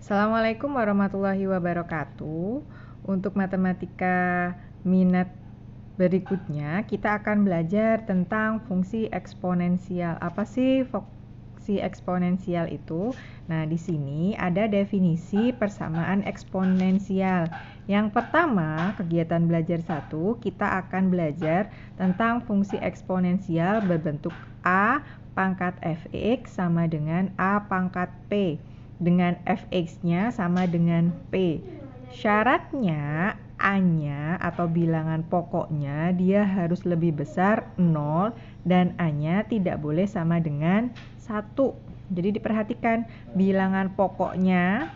Assalamualaikum warahmatullahi wabarakatuh. Untuk matematika minat berikutnya, kita akan belajar tentang fungsi eksponensial. Apa sih fungsi eksponensial itu? Nah, di sini ada definisi persamaan eksponensial. Yang pertama, kegiatan belajar 1, kita akan belajar tentang fungsi eksponensial berbentuk A pangkat fx sama dengan A pangkat p. Dengan fx-nya sama dengan p. Syaratnya a-nya atau bilangan pokoknya dia harus lebih besar 0 dan a-nya tidak boleh sama dengan 1. Jadi diperhatikan, bilangan pokoknya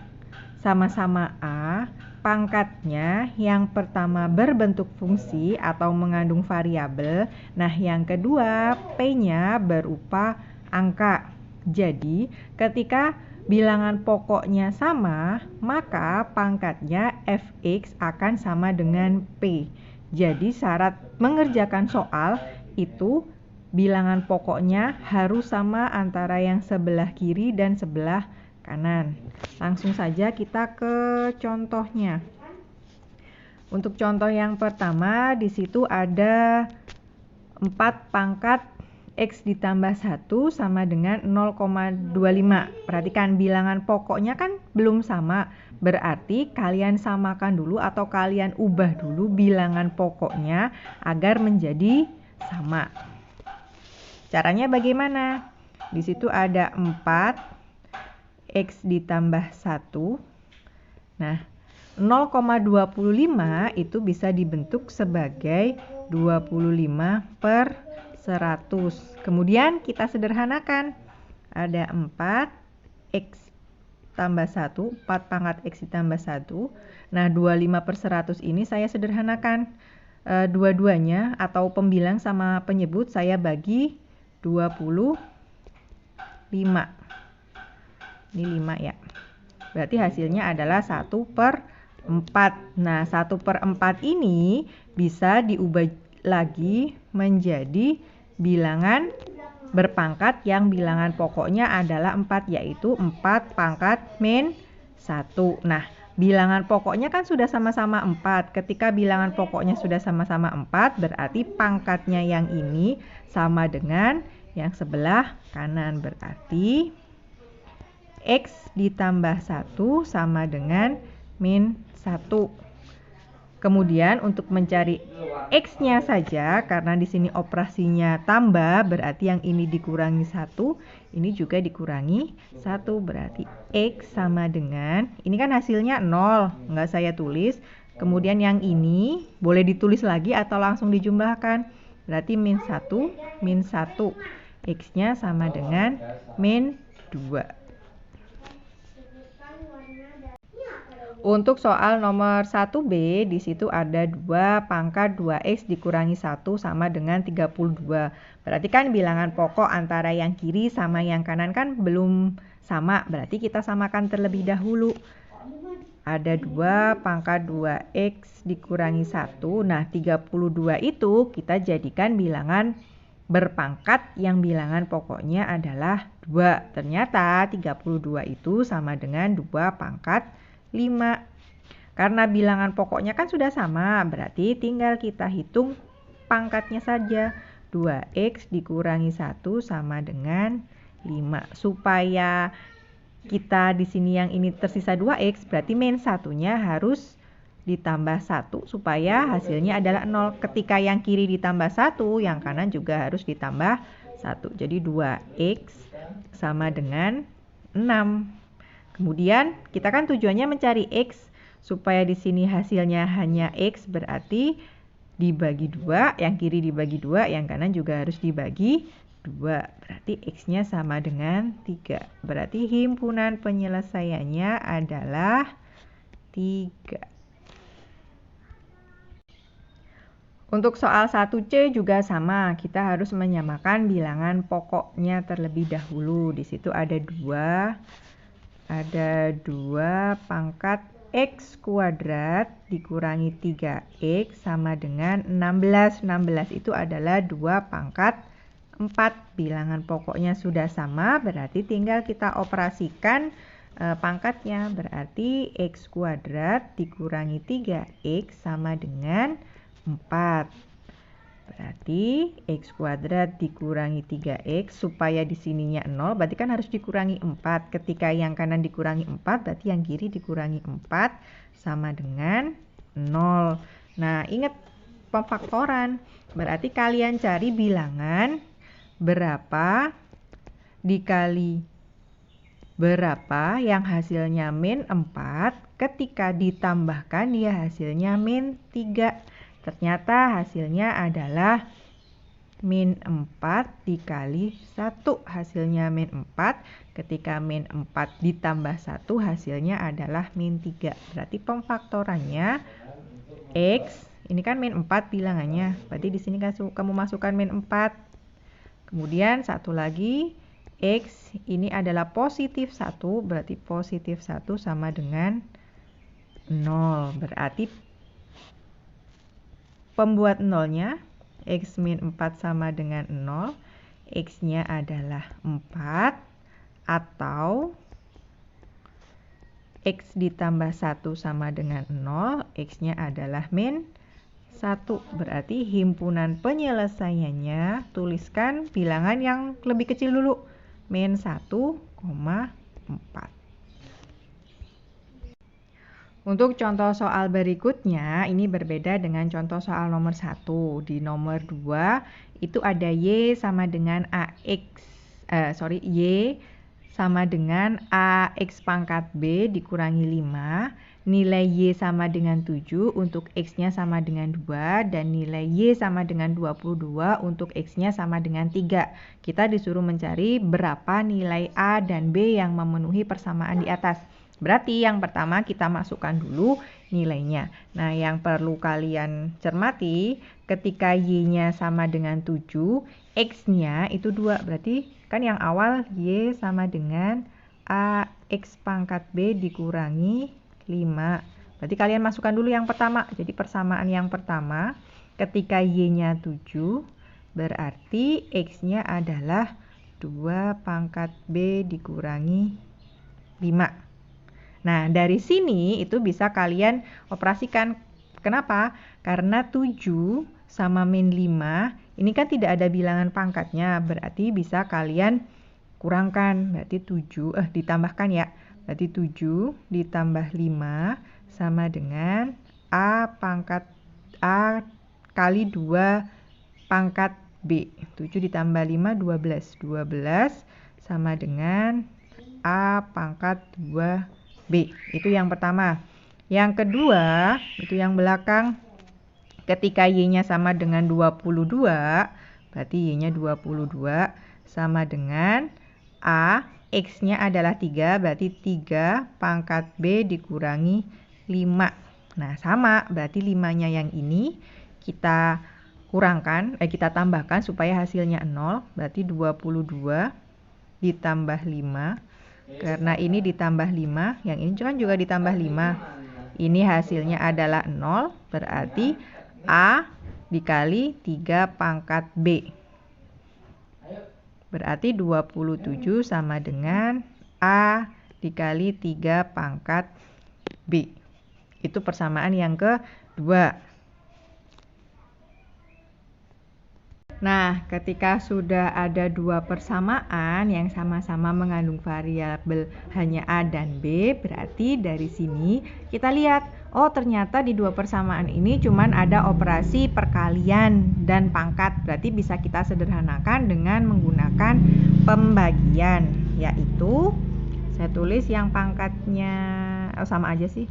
sama-sama a, pangkatnya yang pertama berbentuk fungsi atau mengandung variabel. Nah, yang kedua p-nya berupa angka. Jadi, ketika bilangan pokoknya sama, maka pangkatnya fx akan sama dengan p. Jadi syarat mengerjakan soal itu bilangan pokoknya harus sama antara yang sebelah kiri dan sebelah kanan. Langsung saja kita ke contohnya. Untuk contoh yang pertama, di situ ada 4 pangkat X ditambah 1 sama dengan 0,25. Perhatikan, bilangan pokoknya kan belum sama. Berarti kalian samakan dulu atau kalian ubah dulu bilangan pokoknya agar menjadi sama. Caranya bagaimana? Di situ ada 4 X ditambah 1. Nah, 0,25 itu bisa dibentuk sebagai 25 per 100. Kemudian kita sederhanakan. Ada 4 X tambah 1, 4 pangkat X ditambah 1. Nah, 25 per 100 ini saya sederhanakan. Dua-duanya atau pembilang sama penyebut saya bagi 25. Ini 5 ya. Berarti hasilnya adalah 1 per 4. Nah, 1 per 4 ini bisa diubah lagi menjadi bilangan berpangkat yang bilangan pokoknya adalah 4, yaitu 4 pangkat min 1. Nah, bilangan pokoknya kan sudah sama-sama 4. Ketika bilangan pokoknya sudah sama-sama 4, berarti pangkatnya yang ini sama dengan yang sebelah kanan. Berarti X ditambah 1 sama dengan min 1. Kemudian untuk mencari X-nya saja, karena di sini operasinya tambah, berarti yang ini dikurangi 1, ini juga dikurangi 1, berarti X sama dengan, ini kan hasilnya 0, nggak saya tulis. Kemudian yang ini boleh ditulis lagi atau langsung dijumlahkan, berarti min 1, min 1. X-nya sama dengan min 2. Untuk soal nomor 1B, di situ ada 2 pangkat 2X dikurangi 1 sama dengan 32. Berarti kan bilangan pokok antara yang kiri sama yang kanan kan belum sama. Berarti kita samakan terlebih dahulu. Ada 2 pangkat 2X dikurangi 1. Nah, 32 itu kita jadikan bilangan berpangkat yang bilangan pokoknya adalah 2. Ternyata 32 itu sama dengan 2 pangkat 5. Karena bilangan pokoknya kan sudah sama, berarti tinggal kita hitung pangkatnya saja. 2X dikurangi 1 sama dengan 5. Supaya kita di sini yang ini tersisa 2X, berarti min 1-nya harus ditambah 1 supaya hasilnya adalah 0. Ketika yang kiri ditambah 1, yang kanan juga harus ditambah 1. Jadi 2X sama dengan 6. Kemudian kita kan tujuannya mencari X supaya di sini hasilnya hanya X, berarti dibagi 2, yang kiri dibagi 2, yang kanan juga harus dibagi 2. Berarti X-nya sama dengan 3. Berarti himpunan penyelesaiannya adalah 3. Untuk soal 1C juga sama, kita harus menyamakan bilangan pokoknya terlebih dahulu. Di situ ada 2 pangkat X kuadrat dikurangi 3X sama dengan 16. 16 itu adalah 2 pangkat 4. Bilangan pokoknya sudah sama, berarti tinggal kita operasikan pangkatnya, berarti X kuadrat dikurangi 3X sama dengan 4. Berarti X kuadrat dikurangi 3X, supaya di sininya 0, berarti kan harus dikurangi 4. Ketika yang kanan dikurangi 4, berarti yang kiri dikurangi 4 sama dengan 0. Nah, ingat pemfaktoran. Berarti kalian cari bilangan berapa dikali berapa yang hasilnya min 4, ketika ditambahkan dia hasilnya min 3. Ternyata hasilnya adalah min 4 dikali 1, hasilnya min 4. Ketika min 4 ditambah 1, hasilnya adalah min 3. Berarti pemfaktorannya X, ini kan min 4 bilangannya, berarti di sini kamu masukkan min 4. Kemudian satu lagi, X ini adalah positif 1, berarti positif 1 sama dengan 0. Berarti pembuat nolnya, X min 4 sama dengan 0, X-nya adalah 4, atau X ditambah 1 sama dengan 0, X-nya adalah min 1. Berarti himpunan penyelesaiannya, tuliskan bilangan yang lebih kecil dulu, min 1,4. Untuk contoh soal berikutnya, ini berbeda dengan contoh soal nomor 1. Di nomor 2, itu ada Y sama dengan Y sama dengan AX pangkat B dikurangi 5. Nilai Y sama dengan 7 untuk X-nya sama dengan 2. Dan nilai Y sama dengan 22 untuk X-nya sama dengan 3. Kita disuruh mencari berapa nilai A dan B yang memenuhi persamaan di atas. Berarti yang pertama kita masukkan dulu nilainya. Nah, yang perlu kalian cermati, ketika Y-nya sama dengan 7, X-nya itu 2. Berarti kan yang awal Y sama dengan AX pangkat B dikurangi 5. Berarti kalian masukkan dulu yang pertama. Jadi persamaan yang pertama, ketika Y-nya 7, berarti X-nya adalah 2 pangkat B dikurangi 5. Nah, dari sini itu bisa kalian operasikan. Kenapa? Karena 7 sama min 5, ini kan tidak ada bilangan pangkatnya. Berarti bisa kalian kurangkan. Berarti 7, ditambahkan ya. Berarti 7 ditambah 5 sama dengan A kali 2 pangkat B. 7 ditambah 5, 12. 12 sama dengan A pangkat 2 B. Itu yang pertama. Yang kedua, itu yang belakang. Ketika Y-nya sama dengan 22, berarti Y-nya 22 sama dengan A, X-nya adalah 3, berarti 3 pangkat B dikurangi 5. Nah, sama, berarti 5-nya yang ini kita kurangkan, kita tambahkan supaya hasilnya 0, berarti 22 ditambah 5. Karena ini ditambah 5, yang ini kan juga ditambah 5. Ini hasilnya adalah 0, berarti A dikali 3 pangkat B. Berarti 27 sama dengan A dikali 3 pangkat B. Itu persamaan yang kedua. Nah, ketika sudah ada dua persamaan yang sama-sama mengandung variabel hanya A dan B, berarti dari sini kita lihat, oh ternyata di dua persamaan ini cuman ada operasi perkalian dan pangkat. Berarti bisa kita sederhanakan dengan menggunakan pembagian, yaitu saya tulis yang pangkatnya sama aja sih.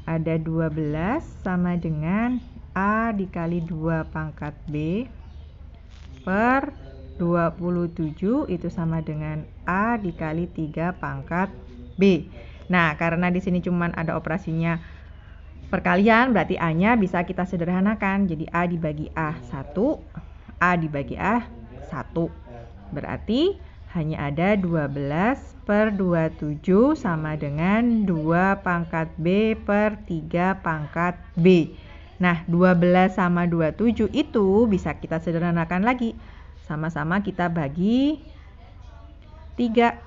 Ada 12 sama dengan A dikali 2 pangkat B per 27 itu sama dengan A dikali 3 pangkat B. Nah, karena di sini cuman ada operasinya perkalian, berarti A-nya bisa kita sederhanakan. Jadi A dibagi A 1, A dibagi A 1. Berarti hanya ada 12 per 27 sama dengan 2 pangkat B per 3 pangkat B. Nah, 12 sama 27 itu bisa kita sederhanakan lagi. Sama-sama kita bagi 3.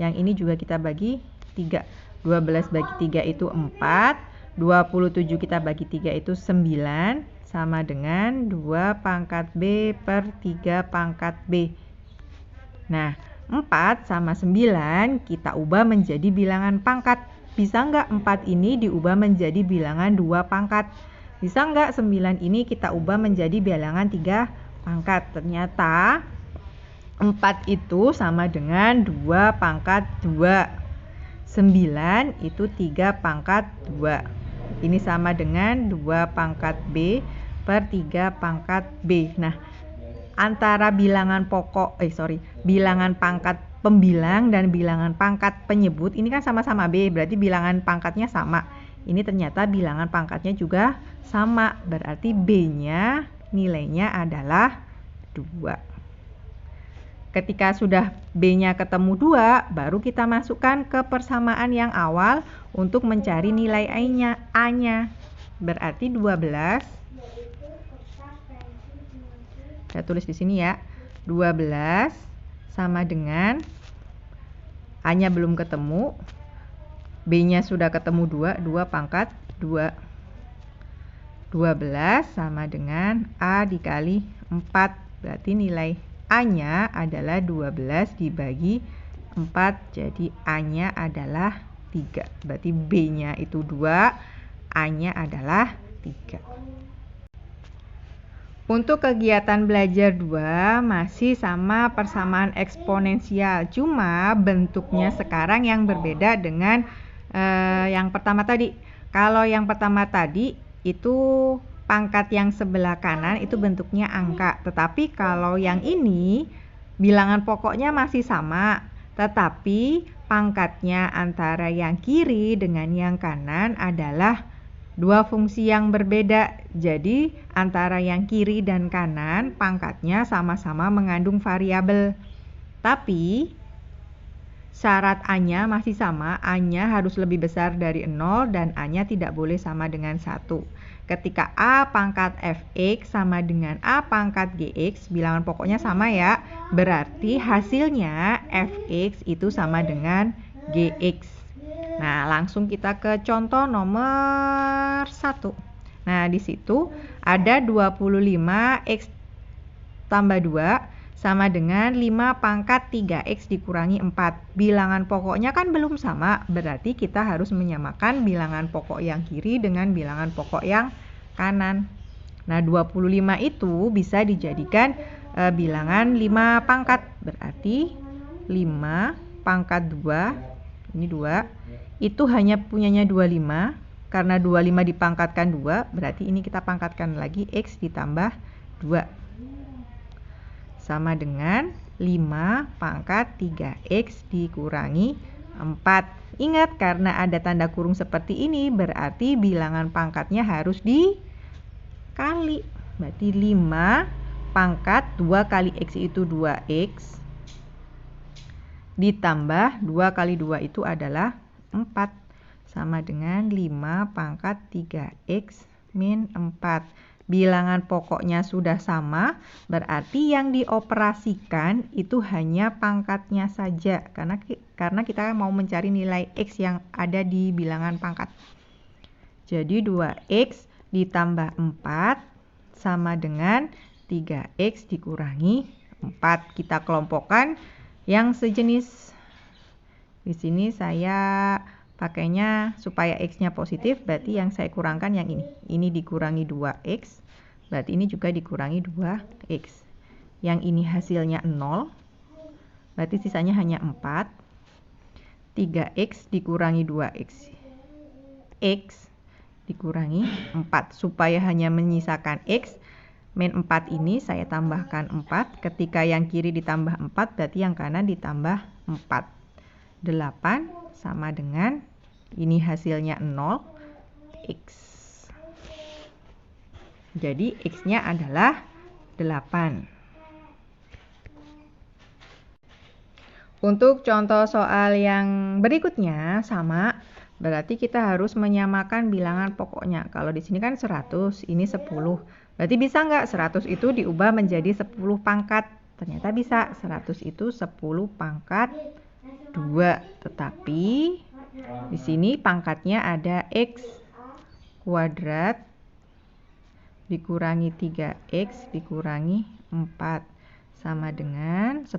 Yang ini juga kita bagi 3. 12 bagi 3 itu 4. 27 kita bagi 3 itu 9. Sama dengan 2 pangkat B per 3 pangkat B. Nah, 4 sama 9 kita ubah menjadi bilangan pangkat. Bisa nggak 4 ini diubah menjadi bilangan 2 pangkat? Bisa nggak 9 ini kita ubah menjadi bilangan 3 pangkat? Ternyata 4 itu sama dengan 2 pangkat 2. 9 itu 3 pangkat 2. Ini sama dengan 2 pangkat B per 3 pangkat B. Nah, antara bilangan bilangan pangkat pembilang dan bilangan pangkat penyebut ini kan sama-sama B, berarti bilangan pangkatnya sama. Ini ternyata bilangan pangkatnya juga sama, berarti B-nya nilainya adalah 2. Ketika sudah B-nya ketemu 2, baru kita masukkan ke persamaan yang awal untuk mencari nilai A-nya. Berarti 12. Saya tulis di sini ya. 12 sama dengan A-nya belum ketemu. B-nya sudah ketemu 2, 2 pangkat 2. 12 sama dengan A dikali 4. Berarti nilai A-nya adalah 12 dibagi 4, jadi A-nya adalah 3. Berarti B-nya itu 2, A-nya adalah 3. Untuk kegiatan belajar 2 masih sama persamaan eksponensial, cuma bentuknya sekarang yang berbeda dengan yang pertama tadi. Kalau yang pertama tadi itu pangkat yang sebelah kanan itu bentuknya angka, tetapi kalau yang ini bilangan pokoknya masih sama, tetapi pangkatnya antara yang kiri dengan yang kanan adalah dua fungsi yang berbeda. Jadi antara yang kiri dan kanan pangkatnya sama-sama mengandung variabel, tapi syarat A-nya masih sama. A-nya harus lebih besar dari 0 dan A-nya tidak boleh sama dengan 1. Ketika A pangkat Fx sama dengan A pangkat Gx, bilangan pokoknya sama ya, berarti hasilnya Fx itu sama dengan Gx. Nah, langsung kita ke contoh nomor 1. Nah, di situ ada 25x tambah 2 sama dengan 5 pangkat 3x dikurangi 4. Bilangan pokoknya kan belum sama, berarti kita harus menyamakan bilangan pokok yang kiri dengan bilangan pokok yang kanan. Nah, 25 itu bisa dijadikan bilangan 5 pangkat. Berarti 5 pangkat 2, ini 2, itu hanya punyanya 25. Karena 25 dipangkatkan 2, berarti ini kita pangkatkan lagi, x ditambah 2. Sama dengan 5 pangkat 3x dikurangi 4. Ingat, karena ada tanda kurung seperti ini, berarti bilangan pangkatnya harus dikali. Berarti 5 pangkat 2 kali x itu 2x, ditambah 2 kali 2 itu adalah 4. Sama dengan 5 pangkat 3x min 4. Bilangan pokoknya sudah sama, berarti yang dioperasikan itu hanya pangkatnya saja, karena kita mau mencari nilai x yang ada di bilangan pangkat. Jadi 2x ditambah 4 sama dengan 3x dikurangi 4. Kita kelompokkan yang sejenis. Di sini saya pakainya supaya x-nya positif, berarti yang saya kurangkan yang ini. Ini dikurangi 2x, berarti ini juga dikurangi 2x. Yang ini hasilnya 0, berarti sisanya hanya 4. 3x dikurangi 2x, x dikurangi 4. Supaya hanya menyisakan x, min 4 ini saya tambahkan 4. Ketika yang kiri ditambah 4, berarti yang kanan ditambah 4. 8 sama dengan, ini hasilnya 0, x. Jadi x-nya adalah 8. Untuk contoh soal yang berikutnya sama, berarti kita harus menyamakan bilangan pokoknya. Kalau di sini kan 100, ini 10. Berarti bisa nggak 100 itu diubah menjadi 10 pangkat? Ternyata bisa. 100 itu 10 pangkat 2. Tetapi di sini pangkatnya ada X kuadrat dikurangi 3X dikurangi 4 sama dengan 10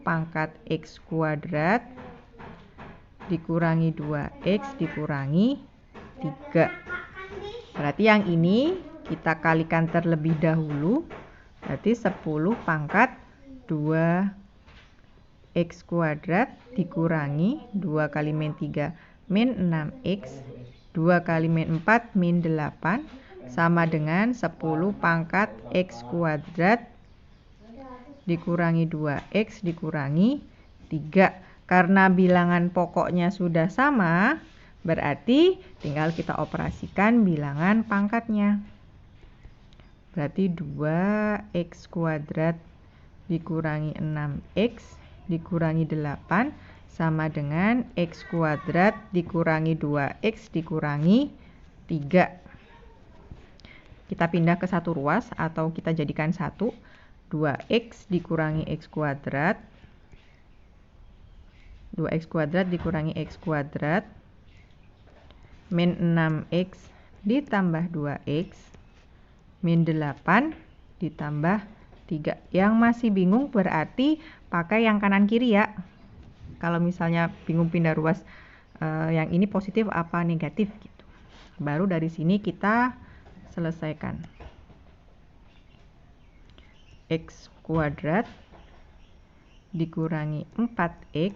pangkat X kuadrat dikurangi 2X dikurangi 3. Berarti yang ini kita kalikan terlebih dahulu. Berarti 10 pangkat 2X kuadrat dikurangi 2 kali min 3 min 6X 2 kali min 4 min 8 sama dengan 10 pangkat X kuadrat dikurangi 2X dikurangi 3. Karena bilangan pokoknya sudah sama, berarti tinggal kita operasikan bilangan pangkatnya. Berarti 2X kuadrat dikurangi 6X dikurangi 8 sama dengan X kuadrat dikurangi 2X dikurangi 3. Kita pindah ke satu ruas atau kita jadikan 1. 2X dikurangi X kuadrat 2X kuadrat dikurangi X kuadrat min 6X ditambah 2X min 8 ditambah 3. Yang masih bingung berarti pakai yang kanan kiri ya. Kalau misalnya bingung pindah ruas yang ini positif apa negatif gitu. Baru dari sini kita selesaikan. X kuadrat dikurangi 4X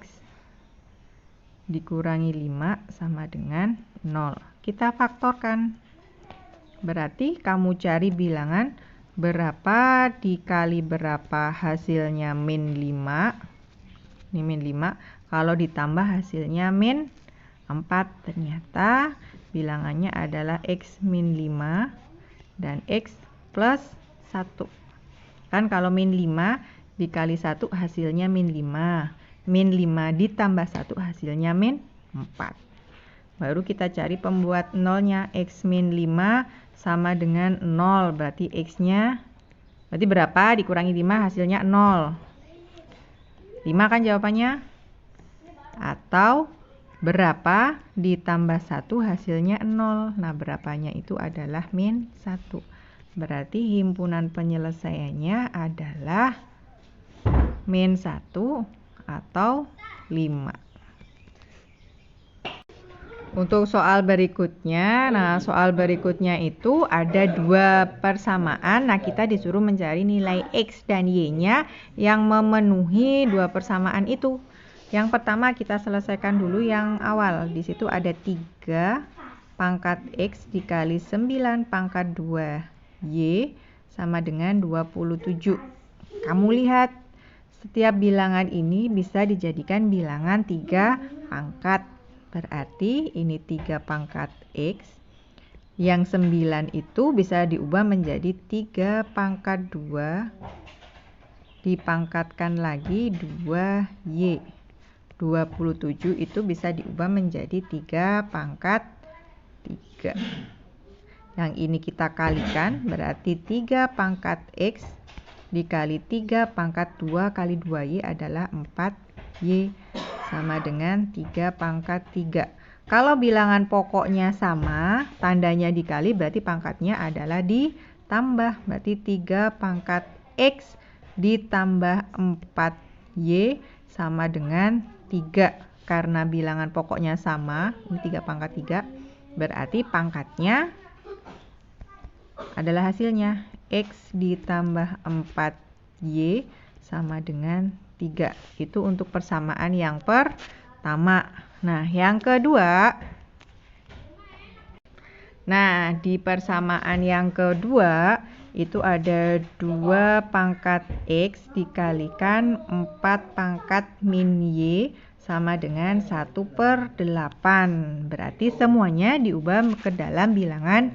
dikurangi 5 sama dengan 0. Kita faktorkan. Berarti kamu cari bilangan berapa dikali berapa hasilnya min 5. Ini min 5. Kalau ditambah hasilnya min 4. Ternyata bilangannya adalah X min 5 dan X plus 1. Kan kalau min 5 dikali 1 hasilnya min 5. Min 5 ditambah 1 hasilnya min 4. Baru kita cari pembuat nolnya. X min 5 sama dengan 0. Berarti X-nya berarti berapa dikurangi 5 hasilnya 0. 5 kan jawabannya. Atau berapa ditambah 1 hasilnya 0. Nah berapanya itu adalah min 1. Berarti himpunan penyelesaiannya adalah min 1 atau 5. Untuk soal berikutnya, soal berikutnya itu ada 2 persamaan. Nah, kita disuruh mencari nilai X dan Y-nya yang memenuhi 2 persamaan itu. Yang pertama kita selesaikan dulu yang awal. Di situ ada 3 pangkat X dikali 9 pangkat 2Y sama dengan 27. Kamu lihat, setiap bilangan ini bisa dijadikan bilangan 3 pangkat. Berarti ini 3 pangkat X. Yang 9 itu bisa diubah menjadi 3 pangkat 2. Dipangkatkan lagi 2Y. 27 itu bisa diubah menjadi 3 pangkat 3. Yang ini kita kalikan, berarti 3 pangkat X dikali 3 pangkat 2 kali 2Y adalah 4Y sama dengan 3 pangkat 3. Kalau bilangan pokoknya sama, tandanya dikali berarti pangkatnya adalah ditambah. Berarti 3 pangkat X ditambah 4Y sama dengan 3. Karena bilangan pokoknya sama, ini 3 pangkat 3, berarti pangkatnya adalah hasilnya X ditambah 4Y sama dengan 3. Itu untuk persamaan yang pertama. Nah, yang kedua. Nah, di persamaan yang kedua itu ada 2 pangkat X dikalikan 4 pangkat min Y sama dengan 1/8. Berarti semuanya diubah ke dalam bilangan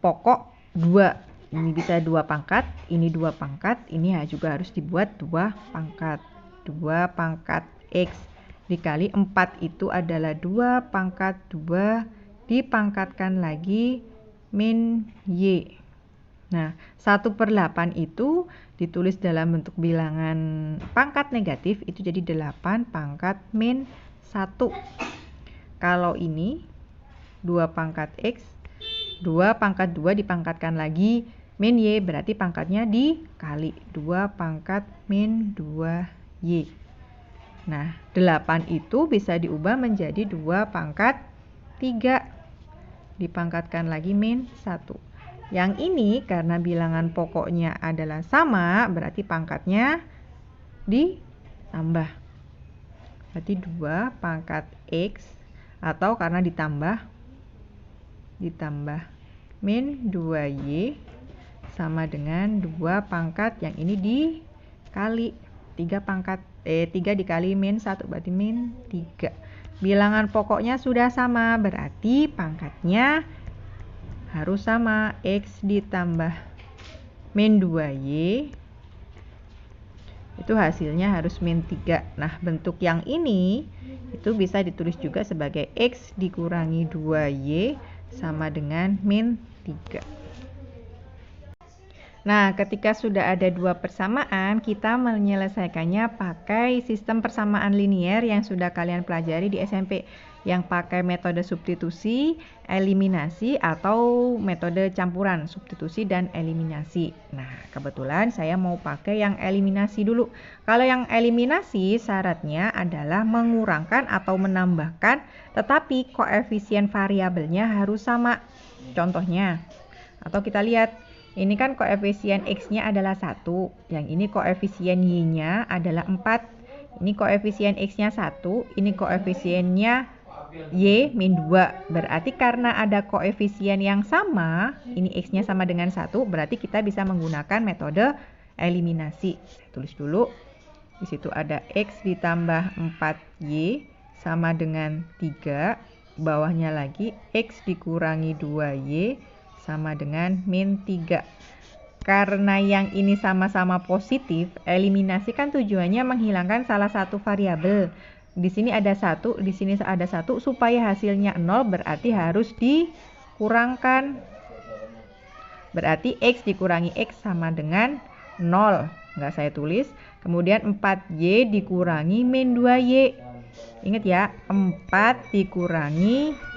pokok 2. Ini bisa 2 pangkat, ini 2 pangkat, ini juga harus dibuat 2 pangkat. 2 pangkat X dikali 4 itu adalah 2 pangkat 2 dipangkatkan lagi min Y. Nah, 1/8 itu ditulis dalam bentuk bilangan pangkat negatif, itu jadi 8 pangkat min 1. Kalau ini 2 pangkat X, 2 pangkat 2 dipangkatkan lagi min Y, berarti pangkatnya dikali 2 pangkat min 2Y. Nah, 8 itu bisa diubah menjadi 2 pangkat 3. Dipangkatkan lagi min 1. Yang ini karena bilangan pokoknya adalah sama, berarti pangkatnya ditambah. Berarti 2 pangkat X, atau karena ditambah min 2Y sama dengan 2 pangkat yang ini dikali 3 dikali min 1, berarti min 3. Bilangan pokoknya sudah sama, berarti pangkatnya harus sama, X ditambah min 2Y, itu hasilnya harus min 3. Nah, bentuk yang ini itu bisa ditulis juga sebagai X dikurangi 2Y sama dengan min 3. Nah, ketika sudah ada 2 persamaan, kita menyelesaikannya pakai sistem persamaan linier yang sudah kalian pelajari di SMP, yang pakai metode substitusi, eliminasi, atau metode campuran substitusi dan eliminasi. Nah, kebetulan saya mau pakai yang eliminasi dulu. Kalau yang eliminasi syaratnya adalah mengurangkan atau menambahkan, tetapi koefisien variabelnya harus sama. Contohnya, atau kita lihat, ini kan koefisien X-nya adalah 1, yang ini koefisien Y-nya adalah 4. Ini koefisien X-nya 1, ini koefisiennya Y min 2. Berarti karena ada koefisien yang sama, ini X-nya sama dengan 1, berarti kita bisa menggunakan metode eliminasi. Saya tulis dulu. Di situ ada X ditambah 4Y sama dengan 3. Bawahnya lagi X dikurangi 2Y sama dengan min 3. Karena yang ini sama-sama positif, eliminasi kan tujuannya menghilangkan salah satu variabel. Di sini ada 1, di sini ada 1, supaya hasilnya 0, berarti harus dikurangkan. Berarti X dikurangi X sama dengan 0. Nggak saya tulis. Kemudian 4Y dikurangi min 2Y. Ingat ya, 4 dikurangi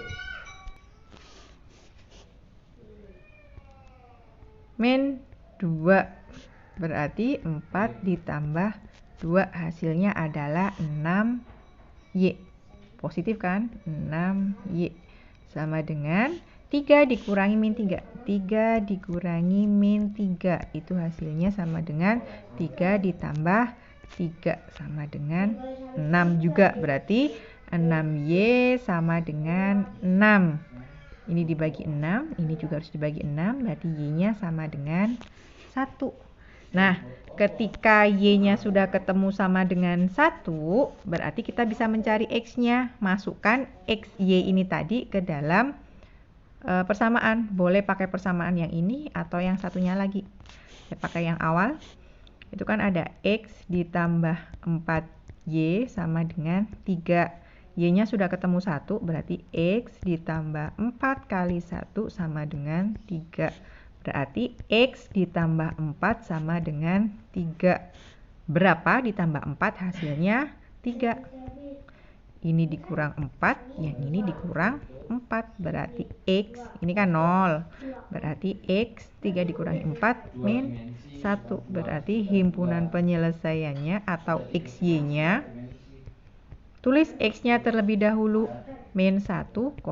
min 2, berarti 4 ditambah 2 hasilnya adalah 6Y. Positif kan? 6Y sama dengan 3 dikurangi min 3. 3 dikurangi min 3 itu hasilnya sama dengan 3 ditambah 3 sama dengan 6 juga. Berarti 6Y sama dengan 6. Ini dibagi 6, ini juga harus dibagi 6, berarti Y-nya sama dengan 1. Nah, ketika Y-nya sudah ketemu sama dengan 1, berarti kita bisa mencari X-nya. Masukkan X, Y ini tadi ke dalam persamaan. Boleh pakai persamaan yang ini atau yang satunya lagi. Saya pakai yang awal. Itu kan ada X ditambah 4Y sama dengan 3. Y-nya sudah ketemu 1, berarti X ditambah 4 kali 1 sama dengan 3. Berarti X ditambah 4 sama dengan 3. Berapa ditambah 4 hasilnya 3. Ini dikurang 4, yang ini dikurang 4. Berarti X, ini kan 0. Berarti X 3 dikurangi 4 min 1. Berarti himpunan penyelesaiannya atau XY-nya, tulis X-nya terlebih dahulu, min 1,1.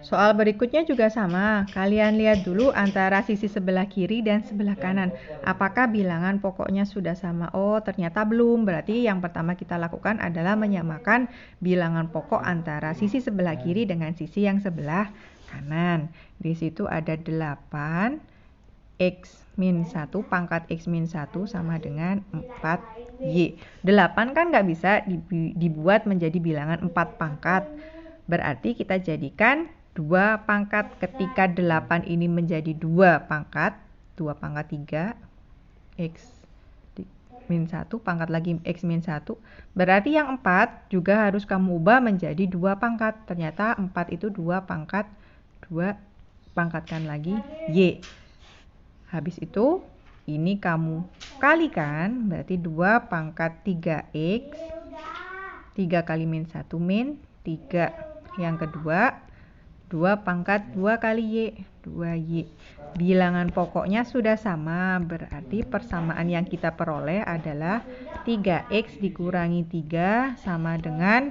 Soal berikutnya juga sama. Kalian lihat dulu antara sisi sebelah kiri dan sebelah kanan. Apakah bilangan pokoknya sudah sama? Oh, ternyata belum. Berarti yang pertama kita lakukan adalah menyamakan bilangan pokok antara sisi sebelah kiri dengan sisi yang sebelah kanan. Di situ ada 8. X min 1, pangkat X min 1 sama dengan 4Y. 8 kan nggak bisa dibuat menjadi bilangan 4 pangkat. Berarti kita jadikan 2 pangkat. Ketika 8 ini menjadi 2 pangkat, 2 pangkat 3, X min 1, pangkat lagi X min 1. Berarti yang 4 juga harus kamu ubah menjadi 2 pangkat. Ternyata 4 itu 2 pangkat 2Y. pangkatkan lagi Y. Habis itu ini kamu kalikan, berarti 2 pangkat 3X. 3 kali min 1 min 3. Yang kedua 2 pangkat 2 kali Y, 2Y. Bilangan pokoknya sudah sama, berarti persamaan yang kita peroleh adalah 3X dikurangi 3 sama dengan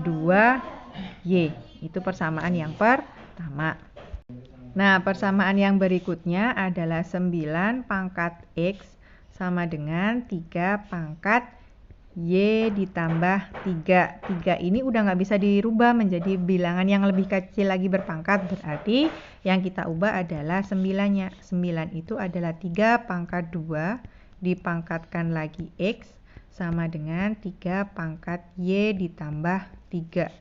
2Y. Itu persamaan yang pertama. Nah, persamaan yang berikutnya adalah 9 pangkat X sama dengan 3 pangkat Y ditambah 3. 3 ini udah nggak bisa dirubah menjadi bilangan yang lebih kecil lagi berpangkat. Berarti yang kita ubah adalah 9-nya. 9 itu adalah 3 pangkat 2 dipangkatkan lagi X sama dengan 3 pangkat Y ditambah 3.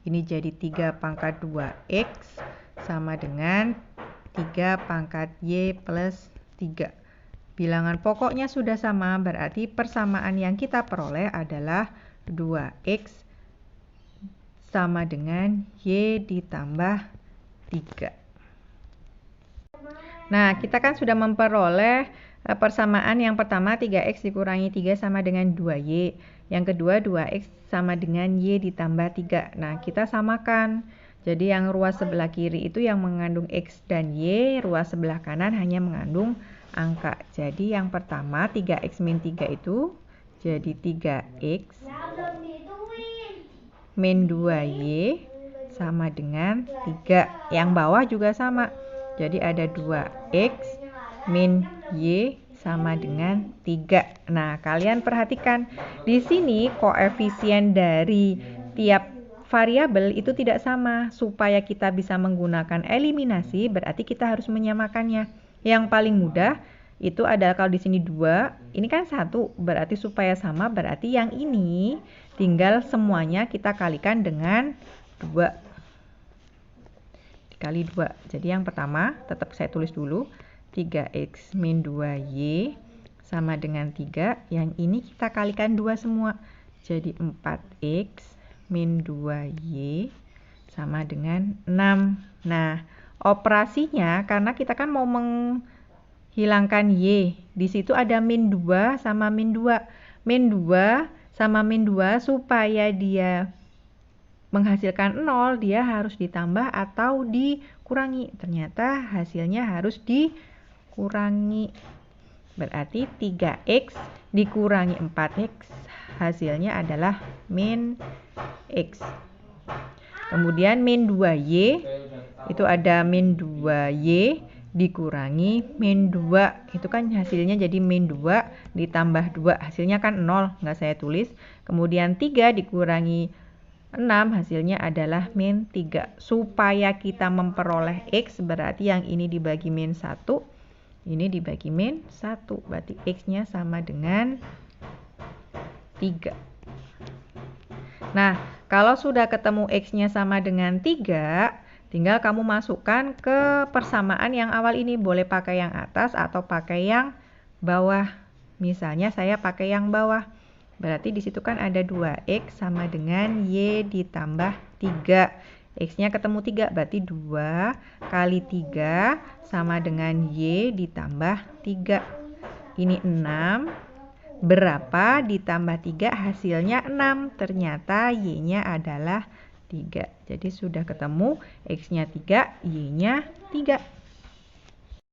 Ini jadi 3 pangkat 2X sama dengan 3 pangkat Y plus 3. Bilangan pokoknya sudah sama, berarti persamaan yang kita peroleh adalah 2X sama dengan Y ditambah 3. Nah, kita kan sudah memperoleh persamaan yang pertama 3X dikurangi 3 sama dengan 2Y. Yang kedua 2X sama dengan Y ditambah 3. Nah, kita samakan. Jadi yang ruas sebelah kiri itu yang mengandung X dan Y, ruas sebelah kanan hanya mengandung angka. Jadi yang pertama 3X min 3 itu jadi 3X min 2Y sama dengan 3. Yang bawah juga sama. Jadi ada 2X min Y sama dengan 3. Nah, kalian perhatikan di sini koefisien dari tiap variabel itu tidak sama. Supaya kita bisa menggunakan eliminasi, berarti kita harus menyamakannya. Yang paling mudah itu adalah kalau di sini 2, ini kan 1, berarti supaya sama, berarti yang ini tinggal semuanya kita kalikan dengan 2. Dikali 2. Jadi yang pertama, tetap saya tulis dulu, 3X min 2Y sama dengan 3. Yang ini kita kalikan 2 semua. Jadi 4X min 2Y sama dengan 6. Nah, operasinya karena kita kan mau menghilangkan Y. Di situ ada min 2 sama min 2. Min 2 sama min 2 supaya dia menghasilkan 0, dia harus ditambah atau dikurangi. Ternyata hasilnya harus dikurangi. Berarti 3X dikurangi 4X hasilnya adalah min X. Kemudian min 2Y itu ada min 2Y dikurangi min 2. Itu kan hasilnya jadi min 2 ditambah 2. Hasilnya kan 0, nggak saya tulis. Kemudian 3 dikurangi 6 hasilnya adalah min 3. Supaya kita memperoleh X berarti yang ini dibagi min 1, ini dibagi min 1. Berarti X-nya sama dengan 3. Nah, kalau sudah ketemu X-nya sama dengan 3, tinggal kamu masukkan ke persamaan yang awal ini. Boleh pakai yang atas atau pakai yang bawah. Misalnya saya pakai yang bawah. Berarti di situ kan ada 2X sama dengan Y ditambah 3. X-nya ketemu 3, berarti 2 kali 3 sama dengan Y ditambah 3. Ini 6. Berapa ditambah 3 hasilnya 6. Ternyata Y-nya adalah 3. Jadi sudah ketemu X-nya 3, Y-nya 3.